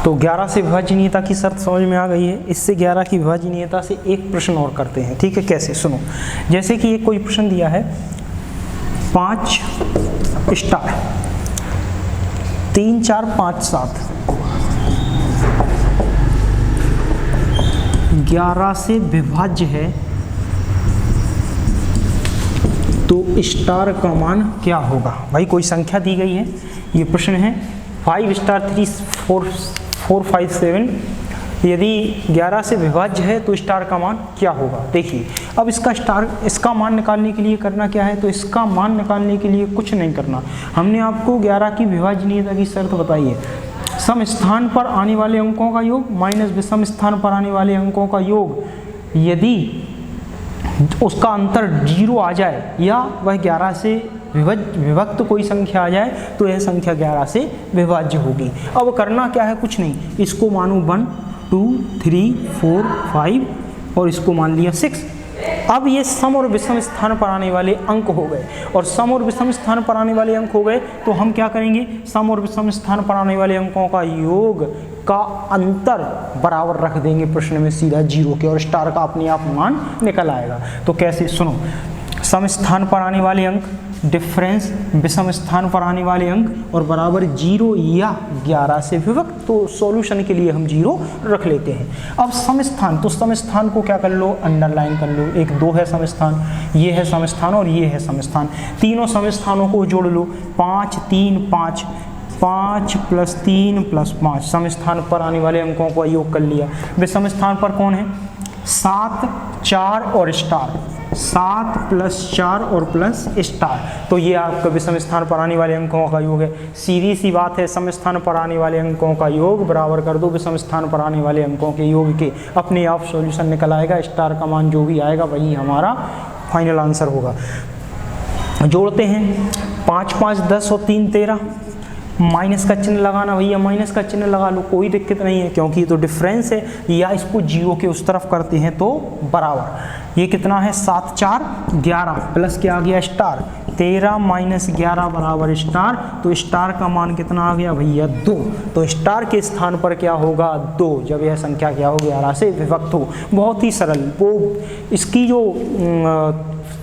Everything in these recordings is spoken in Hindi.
तो 11 से विभाजनीयता की शर्त समझ में आ गई है। इससे 11 की विभाजनीयता से एक प्रश्न और करते हैं, ठीक है। कैसे, सुनो। जैसे कि एक कोई प्रश्न दिया है 5 स्टार 3 4 5 7 11 से विभाज्य है तो स्टार का मान क्या होगा। भाई कोई संख्या दी गई है, ये प्रश्न है 5 स्टार 3 4 4 5 7, यदि 11 से विभाज्य है तो स्टार का मान क्या होगा। देखिए अब इसका मान निकालने के लिए करना क्या है, तो इसका मान निकालने के लिए कुछ नहीं करना। हमने आपको 11 की विभाजनीयता की शर्त बताई है, सम स्थान पर आने वाले अंकों का योग माइनस विषम स्थान पर आने वाले अंकों का योग, यदि उसका अंतर 0 आ जाए या वह 11 से विभक्त कोई संख्या आ जाए तो यह संख्या 11 से विभाज्य होगी। अब करना क्या है, कुछ नहीं, इसको मानो 1 2 3 4 5 और इसको मान लिया 6। अब ये सम और विषम स्थान पर आने वाले अंक हो गए, और सम और विषम स्थान पर आने वाले अंक हो गए तो हम क्या करेंगे, सम और विषम स्थान पर आने वाले अंकों का योग का अंतर बराबर रख देंगे प्रश्न में सीधा 0 के, और स्टार का अपने आप मान निकल आएगा। तो कैसे, सुनो। सम स्थान पर आने वाले अंक डिफरेंस विषम स्थान पर आने वाले अंक और बराबर 0 या 11 से विभक्त, तो सॉल्यूशन के लिए हम 0 रख लेते हैं। अब सम स्थान, तो सम स्थान को क्या कर लो, अंडरलाइन कर लो। 1 2 है सम स्थान, ये है सम स्थान और ये है सम स्थान। तीनों सम स्थानों को जोड़ लो, 5 3 5 5 + 3 + 5 सम स्थान पर आने वाले अंकों का योग कर लिया। विषम स्थान पर कौन है, 7 4 और स्टार, 7 + 4 और प्लस स्टार, तो ये आपका विषम स्थान पर आने वाले अंकों का योग है। सीधी सी बात है, सम स्थान पर आने वाले अंकों का योग बराबर कर दो विषम स्थान पर आने वाले अंकों के योग के, अपने आप सॉल्यूशन निकल आएगा। स्टार का मान जो भी आएगा वही हमारा फाइनल आंसर होगा। जोड़ते हैं, 5 5 10 और 3 13, माइनस का चिन्ह लगाना भैया, माइनस का चिन्ह लगा लो, कोई दिक्कत नहीं है क्योंकि ये तो डिफरेंस है, या इसको 0 के उस तरफ करते हैं तो बराबर। ये कितना है, 7 4 11 प्लस क्या आ गया स्टार, 13 - 11 बराबर स्टार, तो स्टार का मान कितना आ गया भैया 2, तो स्टार के स्थान पर क्या होगा 2, जब यह संख्या क्या हो 11 से विभक्त हो। बहुत ही सरल, वो इसकी जो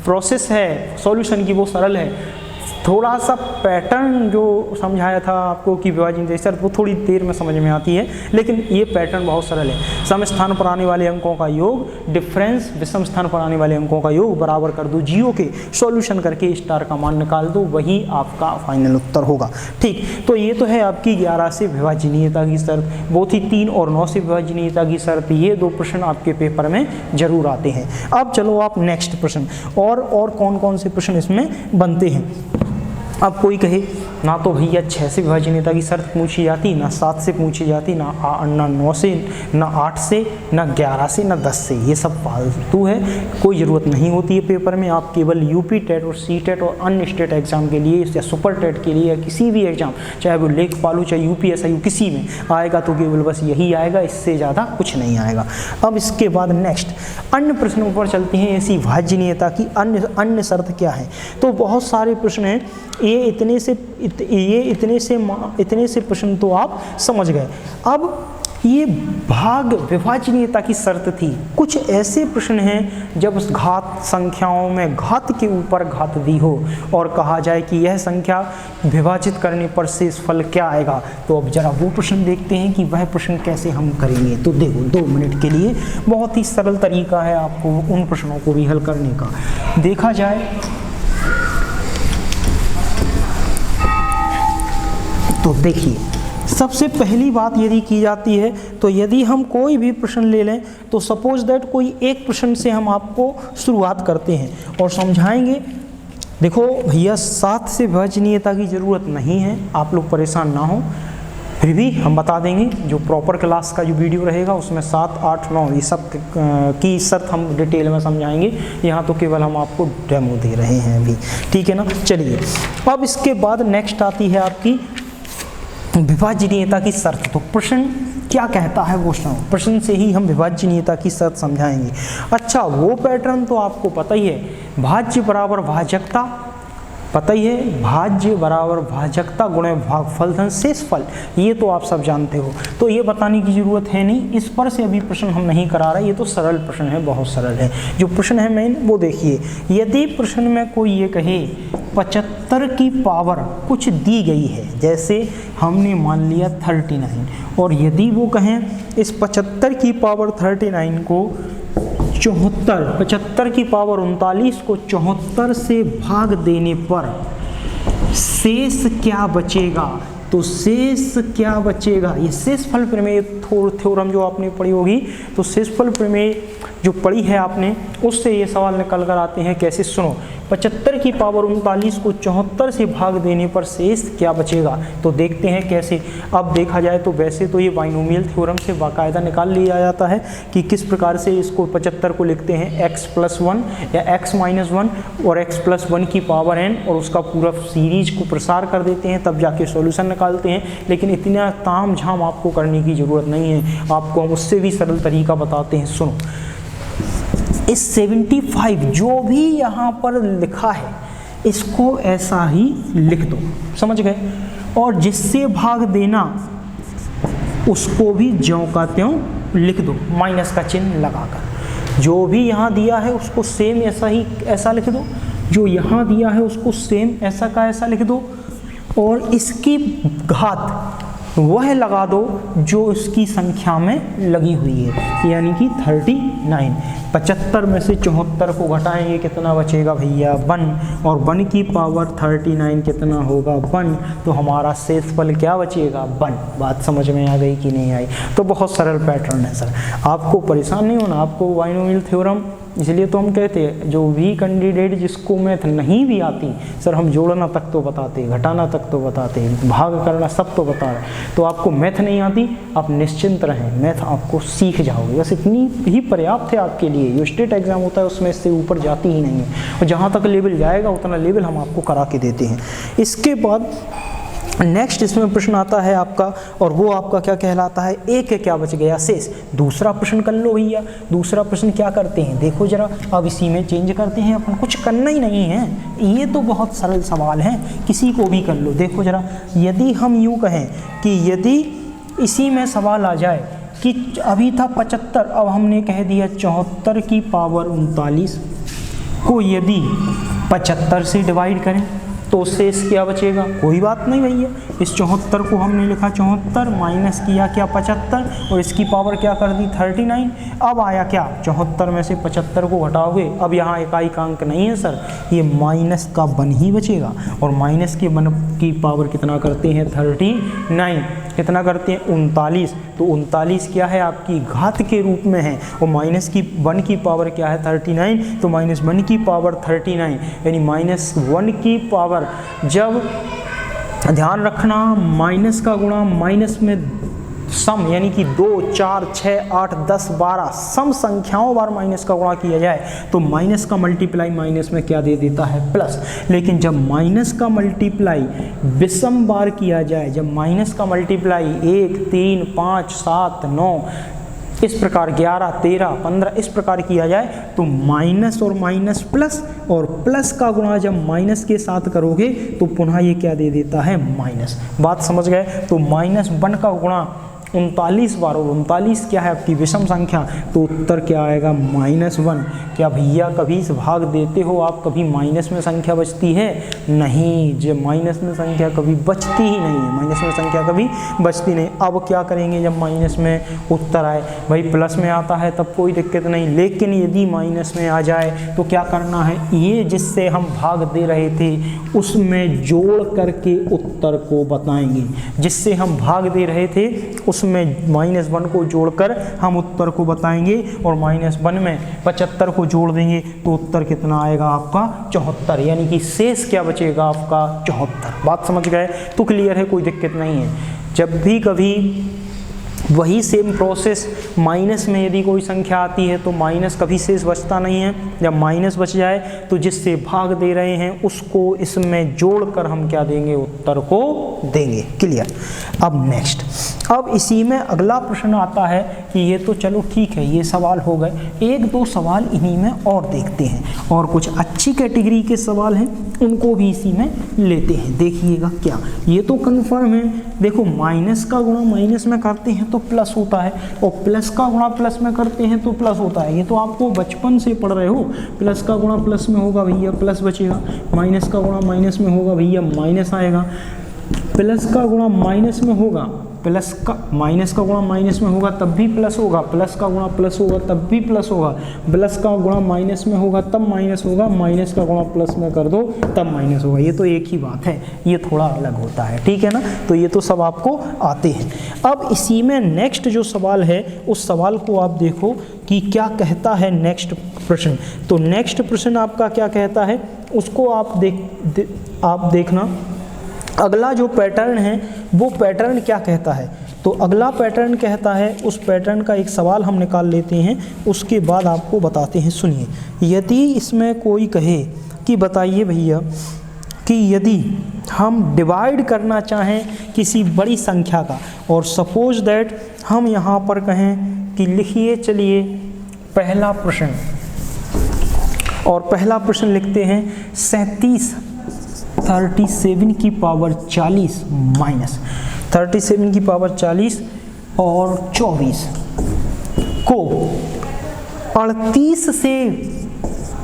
प्रोसेस है सॉल्यूशन की वो सरल है। थोड़ा सा पैटर्न जो समझाया था आपको कि विभाजनीयता की शर्त, वो थोड़ी देर में समझ में आती है, लेकिन ये पैटर्न बहुत सरल है। सम स्थान पर आने वाले अंकों का योग डिफरेंस विषम स्थान पर आने वाले अंकों का योग बराबर कर दो 0 के, सॉल्यूशन करके स्टार का मान निकाल दो, वही आपका फाइनल उत्तर होगा। ठीक, तो ये तो है आपकी 11 से विभाजनीयता की शर्त। वो थी 3 और 9 से विभाजनीयता की शर्त। ये 2 प्रश्न आपके पेपर में जरूर आते हैं। अब चलो आप नेक्स्ट प्रश्न, और कौन कौन से प्रश्न इसमें बनते हैं। अब कोई कहे ना तो भैया 6 से विभाजनीयता की शर्त पूछी जाती, ना 7 से पूछी जाती, ना 9 से, ना 8 से, ना 11 से, ना 10 से, ये सब फालतू है, कोई ज़रूरत नहीं होती है पेपर में। आप केवल यूपी टेट और सी टेट और अन्य स्टेट एग्जाम के लिए या सुपर टेट के लिए या किसी भी एग्जाम, चाहे वो लेखपाल हो चाहे यूपीएसआई हो, किसी में आएगा तो केवल बस यही आएगा, इससे ज़्यादा कुछ नहीं आएगा। अब इसके बाद नेक्स्ट अन्य प्रश्नों पर चलते हैं। ऐसी विभाजनीयता की अन्य शर्त क्या है, तो बहुत सारे प्रश्न हैं। ये इतने से प्रश्न तो आप समझ गए। अब ये भाग विभाजनीयता की शर्त थी। कुछ ऐसे प्रश्न हैं जब उस घात संख्याओं में घात के ऊपर घात दी हो और कहा जाए कि यह संख्या विभाजित करने पर शेष फल क्या आएगा, तो अब जरा वो प्रश्न देखते हैं कि वह प्रश्न कैसे हम करेंगे। तो देखो 2 मिनट के लिए बहुत ही सरल तरीका है आपको उन प्रश्नों को भी हल करने का। देखा जाए तो देखिए, सबसे पहली बात यदि की जाती है तो यदि हम कोई भी प्रश्न ले लें तो सपोज दैट कोई एक प्रश्न से हम आपको शुरुआत करते हैं और समझाएंगे। देखो भैया 7 से विभाजनीयता की ज़रूरत नहीं है, आप लोग परेशान ना हो, फिर भी हम बता देंगे। जो प्रॉपर क्लास का जो वीडियो रहेगा उसमें 7 8 9 ये सब की शर्त हम डिटेल में समझाएंगे। यहाँ तो केवल हम आपको डेमो दे रहे हैं अभी, ठीक है ना। चलिए, अब इसके बाद नेक्स्ट आती है आपकी विभाजनीयता की शर्त। तो प्रश्न क्या कहता है वो सुनो, प्रश्न से ही हम विभाजनीयता की शर्त समझाएंगे। अच्छा, वो पैटर्न तो आपको पता ही है, भाज्य बराबर भाजकता पता ही है, भाज्य बराबर भाजकता गुणे भागफल धन शेषफल, ये तो आप सब जानते हो, तो ये बताने की जरूरत है नहीं, इस पर से अभी प्रश्न हम नहीं करा रहे, ये तो सरल प्रश्न है, बहुत सरल है। जो प्रश्न है मेन वो देखिए, यदि प्रश्न में कोई ये कहे 75 की पावर कुछ दी गई है, जैसे हमने मान लिया 39, और यदि वो कहें इस 75 की पावर 39 को 75 की पावर 39 को 74 से भाग देने पर शेष क्या बचेगा, तो शेष क्या बचेगा, ये शेषफल प्रमेय थ्योरम जो आपने पढ़ी होगी, तो शेषफल प्रमेय जो पढ़ी है आपने, उससे ये सवाल निकल कर आते हैं। कैसे, सुनो, 75 की पावर 39 को 74 से भाग देने पर शेष क्या बचेगा, तो देखते हैं कैसे। अब देखा जाए तो वैसे तो ये बाइनोमियल थ्योरम से बाकायदा निकाल लिया जाता है कि किस प्रकार से इसको 75 को लिखते हैं x+1 या x-1 और x+1 की पावर n, और उसका पूरा सीरीज को प्रसार कर देते हैं, तब जाके सॉल्यूशन निकालते हैं। लेकिन इतना ताम झाम आपको करने की ज़रूरत नहीं है, आपको हम उससे भी सरल तरीका बताते हैं। सुनो, इस 75 जो भी यहाँ पर लिखा है इसको ऐसा ही लिख दो, समझ गए, और जिससे भाग देना उसको भी ज्यों का त्यों लिख दो, माइनस का चिन्ह लगाकर। जो भी यहाँ दिया है उसको सेम ऐसा ही ऐसा लिख दो, जो यहाँ दिया है उसको सेम ऐसा का ऐसा लिख दो, और इसकी घात वह लगा दो जो उसकी संख्या में लगी हुई है, यानी कि 39। 75 में से 74 को घटाएंगे, कितना बचेगा भैया 1, और 1 की पावर 39 कितना होगा 1, तो हमारा शेषफल क्या बचेगा 1। बात समझ में आ गई कि नहीं आई? तो बहुत सरल पैटर्न है सर, आपको परेशान नहीं होना, आपको बाइनोमियल थ्योरम, इसलिए तो हम कहते हैं जो भी कैंडिडेट जिसको मैथ नहीं भी आती, सर हम जोड़ना तक तो बताते, घटाना तक तो बताते, भाग करना सब तो बता रहे, तो आपको मैथ नहीं आती, आप निश्चिंत रहें, मैथ आपको सीख जाओगे, बस इतनी ही पर्याप्त है आपके लिए। जो स्टेट एग्जाम होता है उसमें इससे ऊपर जाती ही नहीं है, और जहाँ तक लेवल जाएगा उतना लेवल हम आपको करा के देते हैं। इसके बाद नेक्स्ट इसमें प्रश्न आता है आपका, और वो आपका क्या कहलाता है, एक क्या बच गया शेष। दूसरा प्रश्न कर लो भैया, दूसरा प्रश्न क्या करते हैं, देखो जरा, अब इसी में चेंज करते हैं, अपन कुछ करना ही नहीं है, ये तो बहुत सरल सवाल है, किसी को भी कर लो। देखो जरा, यदि हम यूँ कहें कि यदि इसी में सवाल आ जाए कि अभी था 75, अब हमने कह दिया 74 की पावर 39 को यदि 75 से डिवाइड करें तो शेष क्या बचेगा, कोई बात नहीं भैया, इस 74 को हमने लिखा 74 माइनस किया क्या 75, और इसकी पावर क्या कर दी 39। अब आया क्या, 74 में से 75 को घटाओगे, अब यहाँ इकाई का अंक नहीं है सर, ये माइनस का 1 ही बचेगा, और माइनस के 1 की पावर कितना करते हैं 39, कितना करते हैं 39, तो 39 क्या है आपकी घात के रूप में है, और माइनस की 1 की पावर क्या है 39, तो -1 की पावर 39, यानी -1 की पावर, जब ध्यान रखना माइनस का गुणा माइनस में सम, यानी कि 2, 4, 6, 8, 10, 12 सम संख्याओं बार माइनस का गुणा किया जाए तो माइनस का मल्टीप्लाई माइनस में क्या दे देता है प्लस। लेकिन जब माइनस का मल्टीप्लाई विषम बार किया जाए, जब माइनस का मल्टीप्लाई 1, 3, 5, 7, 9 इस प्रकार 11, 13, 15 इस प्रकार किया जाए तो माइनस और माइनस प्लस, और प्लस का गुणा जब माइनस के साथ करोगे तो पुनः ये क्या दे देता है माइनस। बात समझ गए? तो -1 का गुणा 39 बार, और 39 क्या है आपकी विषम संख्या, तो उत्तर क्या आएगा -1। क्या भैया कभी इस भाग देते हो आप, कभी माइनस में संख्या बचती है? नहीं, जब माइनस में संख्या कभी बचती ही नहीं है, माइनस में संख्या कभी बचती नहीं। अब क्या करेंगे जब माइनस में उत्तर आए, भाई प्लस में आता है तब कोई दिक्कत नहीं, लेकिन यदि माइनस में आ जाए तो क्या करना है, ये जिससे हम भाग दे रहे थे उसमें जोड़ करके उत्तर को बताएंगे। जिससे हम भाग दे रहे थे उसमें -1 को जोड़कर हम उत्तर को बताएंगे, और -1 में 75 को जोड़ देंगे तो उत्तर कितना आएगा आपका 74, यानी कि शेष क्या बचेगा आपका 74। बात समझ गए? तो क्लियर है, कोई दिक्कत नहीं है। जब भी कभी वही सेम प्रोसेस माइनस में यदि कोई संख्या आती है तो माइनस कभी शेष बचता नहीं है, जब माइनस बच जाए तो जिससे भाग दे रहे हैं उसको इसमें जोड़कर हम क्या देंगे, उत्तर को देंगे। क्लियर? अब नेक्स्ट अब इसी में अगला प्रश्न आता है कि ये तो चलो ठीक है, ये सवाल हो गए, एक दो सवाल इन्हीं में और देखते हैं, और कुछ अच्छी कैटेगरी के सवाल हैं उनको भी इसी में लेते हैं। देखिएगा क्या, ये तो कन्फर्म है, देखो माइनस का गुणा माइनस में करते हैं तो प्लस होता है, और प्लस का गुणा प्लस में करते हैं तो प्लस होता है। ये तो आपको बचपन से पढ़ रहे हो, प्लस का गुणा प्लस में होगा भैया प्लस बचेगा, माइनस का गुणा माइनस में होगा भैया माइनस आएगा, प्लस का गुणा माइनस में होगा, प्लस का माइनस का गुणा माइनस में होगा तब भी प्लस होगा, प्लस का गुणा प्लस होगा तब भी प्लस होगा, प्लस का गुणा माइनस में होगा तब माइनस होगा, माइनस का गुणा प्लस में कर दो तब माइनस होगा। ये तो एक ही बात है, ये थोड़ा अलग होता है, ठीक है ना। तो ये तो सब आपको आते हैं। अब इसी में नेक्स्ट जो सवाल है उस सवाल को आप देखो कि क्या कहता है नेक्स्ट प्रश्न। तो नेक्स्ट प्रश्न आपका क्या कहता है उसको आप देखना। अगला जो पैटर्न है वो पैटर्न क्या कहता है, तो अगला पैटर्न कहता है, उस पैटर्न का एक सवाल हम निकाल लेते हैं, उसके बाद आपको बताते हैं। सुनिए, यदि इसमें कोई कहे कि बताइए भैया कि यदि हम डिवाइड करना चाहें किसी बड़ी संख्या का, और सपोज दैट हम यहाँ पर कहें कि लिखिए चलिए पहला प्रश्न, और पहला प्रश्न लिखते हैं 37 की पावर 40 माइनस 37 की पावर 40 और 24 को 38 से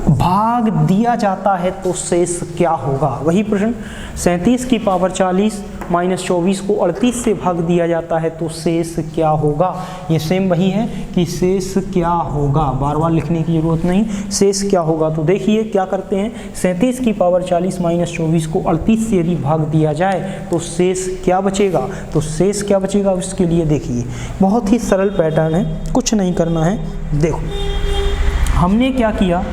भाग दिया जाता है तो शेष क्या होगा। वही प्रश्न, 37 की पावर 40 माइनस 24 को 38 से भाग दिया जाता है तो शेष क्या होगा। ये सेम वही है कि शेष क्या होगा, बार बार लिखने की जरूरत नहीं, शेष क्या होगा। तो देखिए क्या करते हैं, 37 की पावर 40 माइनस 24 को 38 से यदि भाग दिया जाए तो शेष क्या बचेगा। तो शेष क्या बचेगा उसके लिए देखिए बहुत ही सरल पैटर्न है, कुछ नहीं करना है। देखो हमने क्या किया,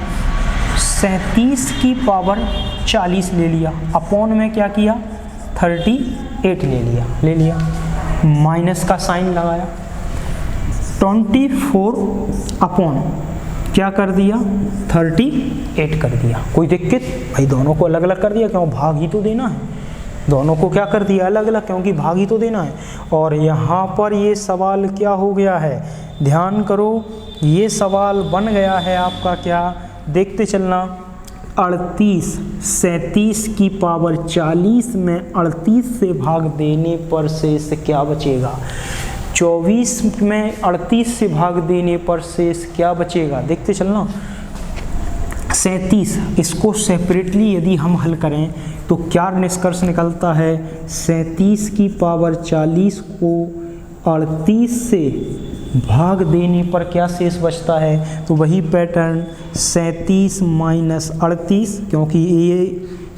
37 की पावर 40 ले लिया, अपॉन में क्या किया 38 ले लिया, माइनस का साइन लगाया, 24 अपॉन क्या कर दिया 38 कर दिया। कोई दिक्कत भाई, दोनों को अलग अलग कर दिया, क्यों भाग ही तो देना है, दोनों को क्या कर दिया अलग अलग, क्योंकि भाग ही तो देना है। और यहाँ पर ये सवाल क्या हो गया है, ध्यान करो, ये सवाल बन गया है आपका क्या, देखते चलना, 37 की पावर 40 में 38 से भाग देने पर शेष क्या बचेगा। 24 में 38 से भाग देने पर शेष क्या बचेगा, देखते चलना। 37 इसको सेपरेटली यदि हम हल करें तो क्या निष्कर्ष निकलता है, 37 की पावर 40 को 38 से भाग देने पर क्या शेष बचता है। तो वही पैटर्न 37 माइनस 38, क्योंकि ये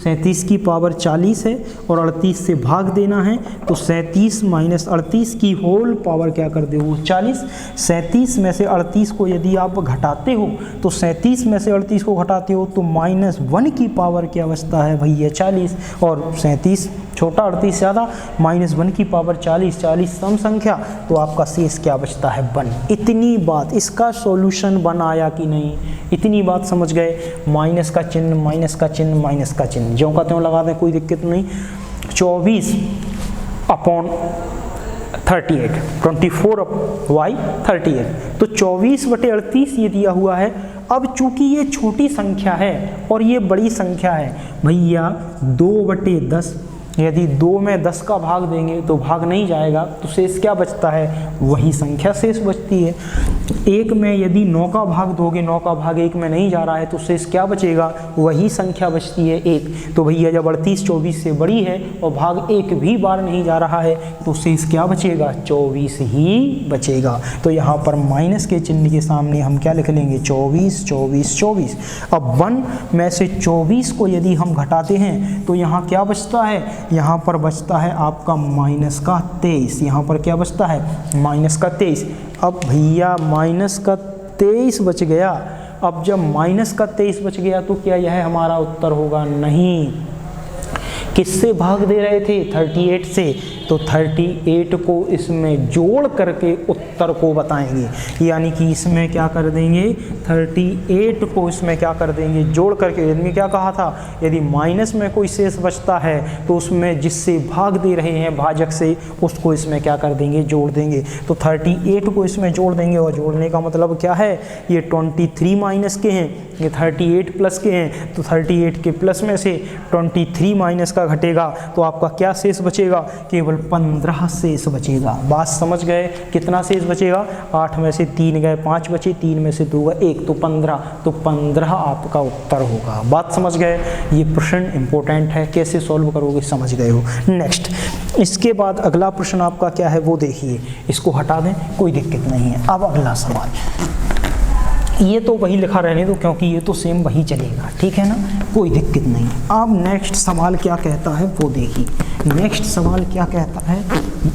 37 की पावर 40 है और 38 से भाग देना है, तो 37 माइनस 38 की होल पावर क्या कर दे वो 40। 37 में से 38 को यदि आप घटाते हो तो 37 में से 38 को घटाते हो तो -1 की पावर क्या बचता है भैया 40, और 37 छोटा 38 ज़्यादा, -1 की पावर 40 सम संख्या, तो आपका शेष क्या बचता है 1। इतनी बात, इसका सॉल्यूशन बनाया कि नहीं, इतनी बात समझ गए। माइनस का चिन्ह माइनस का चिन्ह माइनस का चिन्ह ज्यों का त्यों लगा दें, कोई दिक्कत नहीं। 24 अपॉन 38, 24/38, तो 24/38 ये दिया हुआ है। अब चूंकि ये छोटी संख्या है और ये बड़ी संख्या है भैया, 2/10, यदि 2 में 10 का भाग देंगे तो भाग नहीं जाएगा, तो शेष क्या बचता है, वही संख्या शेष बचती है। 1 में यदि 9 का भाग दोगे, 9 का भाग 1 में नहीं जा रहा है, तो शेष क्या बचेगा, वही संख्या बचती है 1। तो भैया जब 38 24 से बड़ी है और भाग 1 भी बार नहीं जा रहा है, तो शेष क्या बचेगा, 24 ही बचेगा। तो यहाँ पर माइनस के चिन्ह के सामने हम क्या लिख लेंगे, 24 24 24। अब 1 में से 24 को यदि हम घटाते हैं तो यहाँ क्या बचता है, यहाँ पर बचता है आपका माइनस का 23, यहाँ पर क्या बचता है माइनस का 23। अब भैया माइनस का 23 बच गया। अब जब माइनस का 23 बच गया तो क्या यह हमारा उत्तर होगा, नहीं। किससे भाग दे रहे थे, 38 से, तो 38 को इसमें जोड़ करके उत्तर को बताएंगे। यानी कि इसमें क्या कर देंगे, 38 को इसमें क्या कर देंगे, जोड़ करके। यदि क्या कहा था, यदि माइनस में कोई शेष बचता है तो उसमें जिससे भाग दे रहे हैं भाजक से, उसको इसमें क्या कर देंगे, जोड़ देंगे। तो 38 को इसमें जोड़ देंगे, और जोड़ने का मतलब क्या है, ये 23 माइनस के हैं, ये 38 प्लस के हैं, तो 38 के प्लस में से 23 माइनस का घटेगा तो आपका क्या शेष बचेगा, केवल 15 शेष बचेगा। बात समझ गए, कितना शेष बचेगा, 8 में से 3 गए, 5 बचे, 3 में से 2 गए, 1, तो 15, तो 15 आपका उत्तर होगा। बात समझ गए, ये प्रश्न इंपॉर्टेंट है, कैसे सॉल्व करोगे समझ गए हो। नेक्स्ट, इसके बाद अगला प्रश्न आपका क्या है वो देखिए, इसको हटा दें, कोई दिक्कत नहीं है। अब अगला सवाल, ये तो वही लिखा रहने दो क्योंकि ये तो सेम वही चलेगा, ठीक है ना, कोई दिक्कत नहीं। अब नेक्स्ट सवाल क्या कहता है वो देखिए। नेक्स्ट सवाल क्या कहता है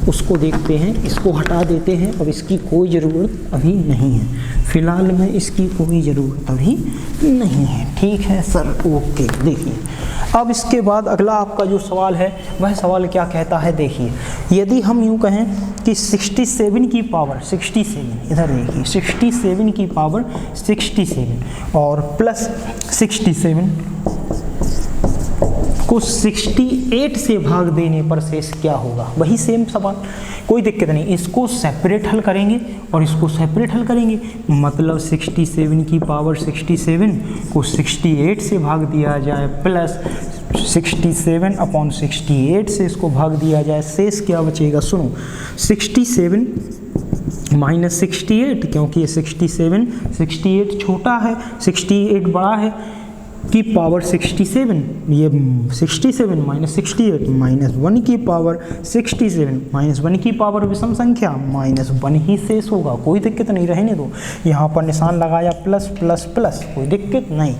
उसको देखते हैं, इसको हटा देते हैं, अब इसकी कोई ज़रूरत अभी नहीं है, फ़िलहाल में इसकी कोई ज़रूरत अभी नहीं है, ठीक है सर, ओके। देखिए अब इसके बाद अगला आपका जो सवाल है वह सवाल क्या कहता है, देखिए यदि हम यूँ कहें कि 67 की पावर 67, इधर देखिए 67 की पावर 67 और प्लस 67 को 68 से भाग देने पर शेष क्या होगा। वही सेम सवाल, कोई दिक्कत नहीं, इसको सेपरेट हल करेंगे और इसको सेपरेट हल करेंगे। मतलब 67 की पावर 67 को 68 से भाग दिया जाए प्लस 67 अपॉन 68 से इसको भाग दिया जाए, शेष क्या बचेगा, सुनो 67 माइनस 68, क्योंकि ये 68 छोटा है, 68 बड़ा है, की पावर 67, ये 67 माइनस 68 माइनस 1 की पावर 67 माइनस 1 की पावर विषम संख्या माइनस 1 ही शेष होगा। कोई दिक्कत नहीं, रहने दो, यहाँ पर निशान लगाया प्लस प्लस प्लस, कोई दिक्कत नहीं।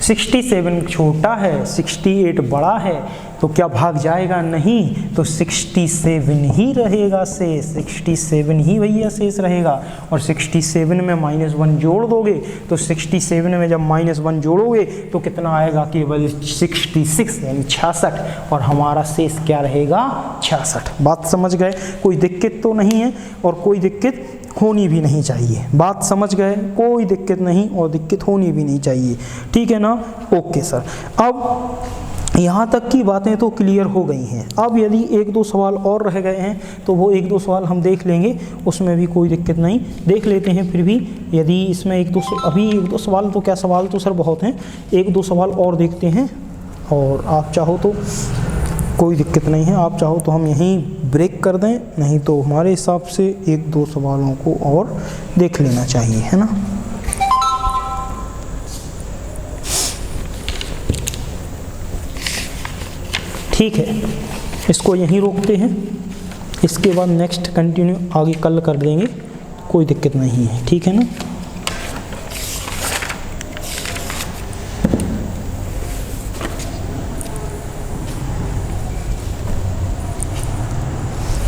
67 छोटा है, 68 बड़ा है, तो क्या भाग जाएगा, नहीं, तो 67 ही रहेगा शेष, 67 ही भैया शेष रहेगा। और 67 में माइनस 1 जोड़ दोगे तो 67 में जब माइनस 1 जोड़ोगे तो कितना आएगा, केवल 66 यानी 66, और हमारा शेष क्या रहेगा, 66। बात समझ गए, कोई दिक्कत तो नहीं है और कोई दिक्कत होनी भी नहीं चाहिए। बात समझ गए, कोई दिक्कत नहीं और दिक्कत होनी भी नहीं चाहिए, ठीक है ना, ओके सर। अब यहाँ तक की बातें तो क्लियर हो गई हैं। अब यदि 1-2 सवाल और रह गए हैं तो वो 1-2 सवाल हम देख लेंगे, उसमें भी कोई दिक्कत नहीं, देख लेते हैं। फिर भी यदि इसमें अभी 1-2 सवाल, तो क्या सवाल तो सर बहुत हैं, 1-2 सवाल और देखते हैं, और आप चाहो तो कोई दिक्कत नहीं है, आप चाहो तो हम यहीं ब्रेक कर दें, नहीं तो हमारे हिसाब से 1-2 सवालों को और देख लेना चाहिए, है ना। ठीक है, इसको यहीं रोकते हैं, इसके बाद नेक्स्ट कंटिन्यू आगे कल कर देंगे, कोई दिक्कत नहीं है, ठीक है ना।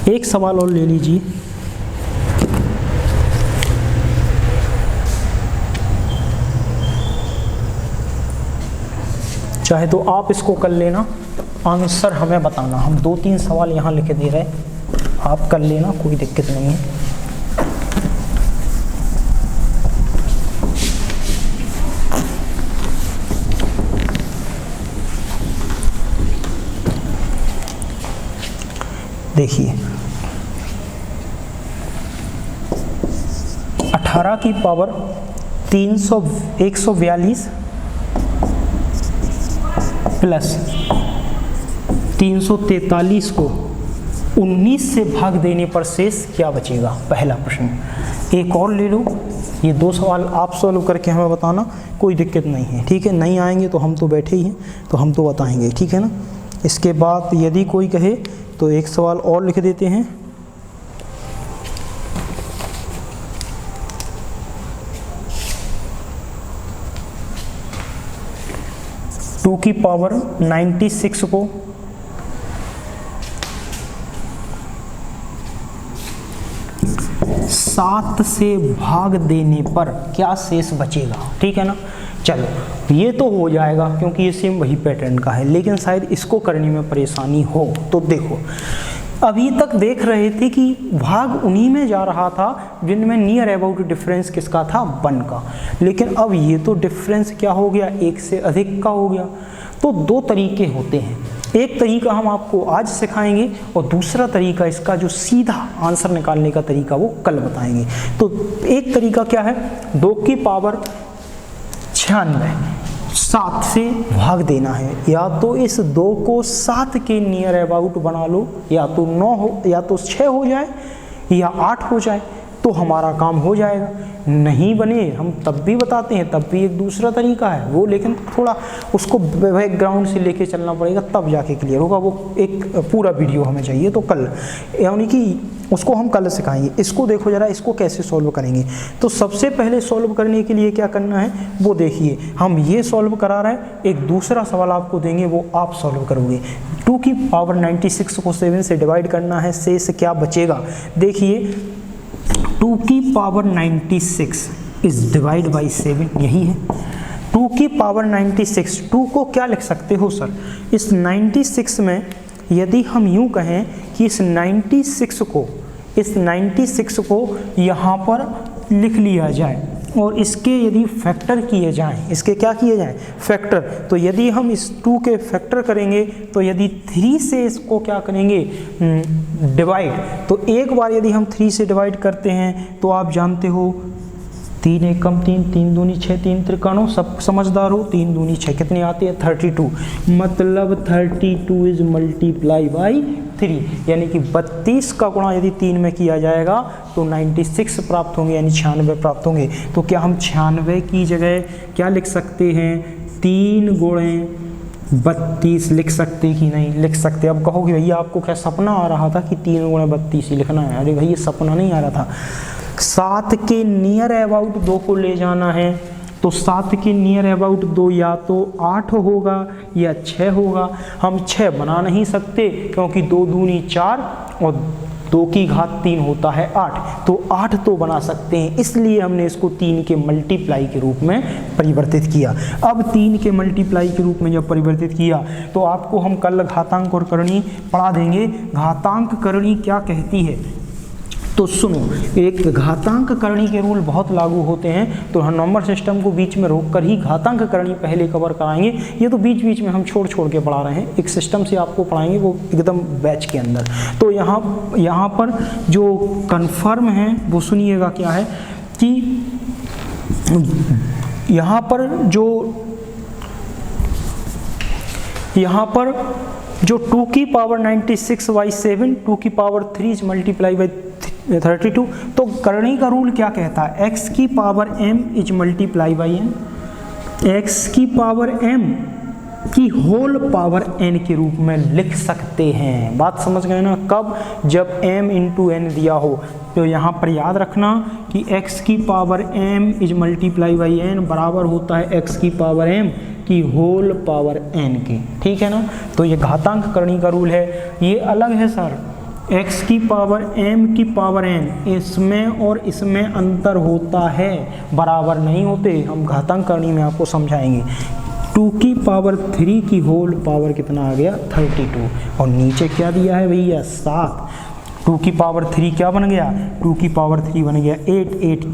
एक सवाल और ले लीजिए, चाहे तो आप इसको कर लेना, आंसर हमें बताना, हम 2-3 सवाल यहाँ लिख दे रहे हैं, आप कर लेना, कोई दिक्कत नहीं है। देखिए 18 की पावर 142 प्लस 343 को 19 से भाग देने पर शेष क्या बचेगा, पहला प्रश्न। एक और ले लो, ये 2 सवाल आप सॉल्व करके हमें बताना, कोई दिक्कत नहीं है, ठीक है। नहीं आएंगे तो हम तो बैठे ही हैं, तो हम तो बताएंगे, ठीक है ना। इसके बाद यदि कोई कहे तो एक सवाल और लिख देते हैं, टू की पावर 96 को 7 से भाग देने पर क्या शेष बचेगा, ठीक है ना। चलो ये तो हो जाएगा क्योंकि ये सेम वही पैटर्न का है, लेकिन शायद इसको करने में परेशानी हो, तो देखो अभी तक देख रहे थे कि भाग उन्हीं में जा रहा था जिनमें नियर अबाउट डिफरेंस किसका था, 1 का, लेकिन अब ये तो डिफरेंस क्या हो गया, 1 से अधिक का हो गया। तो 2 तरीके होते हैं, एक तरीका हम आपको आज सिखाएंगे और दूसरा तरीका इसका जो सीधा आंसर निकालने का तरीका वो कल बताएंगे। तो एक तरीका क्या है, 2 की पावर 96 7 से भाग देना है, या तो इस 2 को 7 के नियर अबाउट बना लो, या तो 9 हो, या तो 6 हो जाए या 8 हो जाए, तो हमारा काम हो जाएगा। नहीं बने हम तब भी बताते हैं, तब भी एक दूसरा तरीका है वो, लेकिन थोड़ा उसको बैकग्राउंड से लेके चलना पड़ेगा, तब जाके क्लियर होगा। वो एक पूरा वीडियो हमें चाहिए, तो कल, यानी कि उसको हम कल सिखाएंगे। इसको देखो जरा, इसको कैसे सॉल्व करेंगे। तो सबसे पहले सॉल्व करने के लिए क्या करना है वो देखिए, हम ये सॉल्व करा रहे हैं, एक दूसरा सवाल आपको देंगे वो आप सॉल्व करोगे। 2 की पावर 96 को 7 से डिवाइड करना है, शेष क्या बचेगा। देखिए 2 की पावर 96 इज डिवाइड बाई 7, यही है 2 की पावर 96। 2 को क्या लिख सकते हो सर, इस 96 में यदि हम यूं कहें कि इस 96 को यहाँ पर लिख लिया जाए और इसके यदि फैक्टर किए जाएं, इसके क्या किए जाएं, फैक्टर, तो यदि हम इस 2 के फैक्टर करेंगे, तो यदि 3 से इसको क्या करेंगे डिवाइड, तो एक बार यदि हम 3 से डिवाइड करते हैं तो आप जानते हो 3 एकम 3, 3 दूनी 6, 3 त्रिकाणों, सब समझदार हो, 3 दूनी 6 कितनी आती है 32, मतलब 32 इज मल्टीप्लाई बाई 3, यानी कि 32 का गुणा यदि 3 में किया जाएगा तो 96 प्राप्त होंगे, यानी 96 प्राप्त होंगे। तो क्या हम 96 की जगह क्या लिख सकते हैं, 3 गुणे 32 लिख सकते कि नहीं लिख सकते। अब कहोगे भैया आपको क्या सपना आ रहा था कि 3 गुणे 32 ही लिखना है। अरे भैया सपना नहीं आ रहा था, 7 के नियर अबाउट 2 को ले जाना है, तो 7 के नियर अबाउट 2 या तो 8 होगा या 6 होगा। हम 6 बना नहीं सकते क्योंकि 2 दूनी 4 और 2 की घात 3 होता है 8, तो 8 तो बना सकते हैं, इसलिए हमने इसको 3 के मल्टीप्लाई के रूप में परिवर्तित किया। अब 3 के मल्टीप्लाई के रूप में जब परिवर्तित किया तो आपको हम कल घातांक और करणी पढ़ा देंगे। घातांक करणी क्या कहती है, तो सुनो, एक घातांक करणी के रूल बहुत लागू होते हैं, तो हम नंबर सिस्टम को बीच में रोककर ही घातांक करणी पहले कवर कराएंगे। ये तो बीच बीच में हम छोड़ के पढ़ा रहे हैं, एक सिस्टम से आपको पढ़ाएंगे वो एकदम बैच के अंदर। तो यहाँ पर जो कन्फर्म है वो सुनिएगा क्या है कि यहाँ पर जो 2 की पावर 96 बाई 7, 2 की पावर 3 मल्टीप्लाई बाई 32, तो करणी का रूल क्या कहता है, x की power m is multiply by n, x की पावर m की होल पावर n के रूप में लिख सकते हैं। बात समझ गए ना, कब, जब m इंटू n दिया हो। तो यहाँ पर याद रखना कि x की power m is multiply by n बराबर होता है x की पावर m की होल पावर n की, ठीक है ना। तो ये घातांक करणी का रूल है, ये अलग है सर, x की पावर m की पावर n, इसमें और इसमें अंतर होता है, बराबर नहीं होते। हम घातांक करणी में आपको समझाएंगे। 2 की पावर 3 की होल पावर कितना आ गया 32, और नीचे क्या दिया है भैया 7। 2 की पावर 3 क्या बन गया, 2 की पावर 3 बन गया 8, 8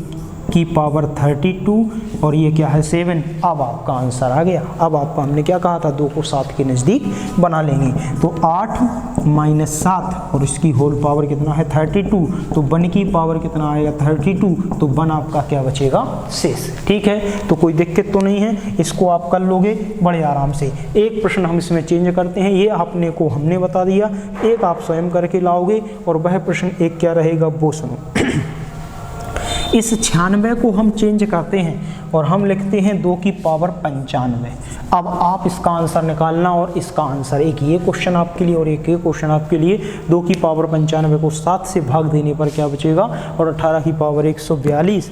की पावर 32 और ये क्या है 7। अब आपका आंसर आ गया। अब आपको हमने क्या कहा था, 2 को 7 के नज़दीक बना लेंगे, तो 8 माइनस 7 और इसकी होल पावर कितना है 32, तो 1 की पावर कितना आएगा 32, तो 1 आपका क्या बचेगा शेष, ठीक है। तो कोई दिक्कत तो नहीं है, इसको आप कर लोगे बड़े आराम से। एक प्रश्न हम इसमें चेंज करते हैं, ये आपने को हमने बता दिया, एक आप स्वयं करके लाओगे, और वह प्रश्न एक क्या रहेगा वो सुनो। इस 96 को हम चेंज करते हैं और हम लिखते हैं 2 की पावर 95। अब आप इसका आंसर निकालना, और इसका आंसर एक ये क्वेश्चन आपके लिए और एक ये क्वेश्चन आपके लिए। 2 की पावर 95 को 7 से भाग देने पर क्या बचेगा, और 18 की पावर 142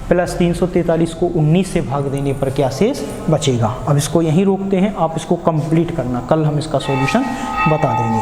प्लस 343 को 19 से भाग देने पर क्या शेष बचेगा। अब इसको यहीं रोकते हैं, आप इसको कंप्लीट करना, कल हम इसका सॉल्यूशन बता देंगे।